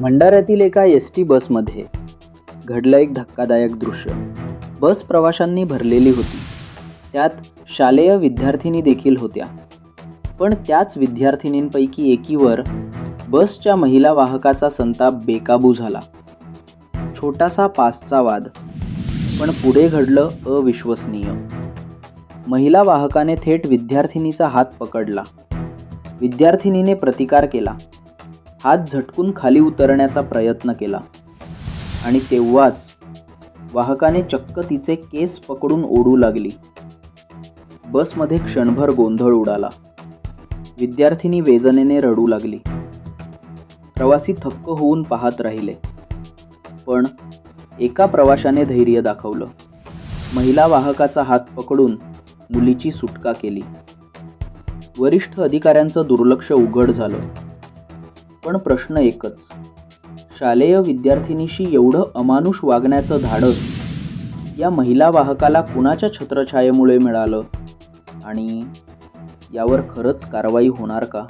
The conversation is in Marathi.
भंडाऱ्यातील एका एस टी बसमध्ये घडलं एक धक्कादायक दृश्य. बस प्रवाशांनी भरलेली होती. त्यात शालेय विद्यार्थिनी देखील होत्या. पण त्याच विद्यार्थिनींपैकी एकीवर बसच्या महिला वाहकाचा संताप बेकाबू झाला. छोटासा पासचा वाद, पण पुढे घडलं अविश्वसनीय. महिला वाहकाने थेट विद्यार्थिनीचा हात पकडला. विद्यार्थिनीने प्रतिकार केला. हात झटकून खाली उतरण्याचा प्रयत्न केला आणि तेव्हाच वाहकाने चक्क तिचे केस पकडून ओढू लागली. बसमध्ये क्षणभर गोंधळ उडाला. विद्यार्थिनी वेदनेने रडू लागली. प्रवासी थक्क होऊन पाहत राहिले. पण एका प्रवाशाने धैर्य दाखवलं. महिला वाहकाचा हात पकडून मुलीची सुटका केली. वरिष्ठ अधिकाऱ्यांचं दुर्लक्ष उघड झालं. पण प्रश्न एकच, शालेय विद्यार्थिनीशी एवढं अमानुष वागण्याचं धाडस या महिला वाहकाला कुणाच्या छत्रछायेमुळे मिळालं आणि यावर खरंच कारवाई होणार का?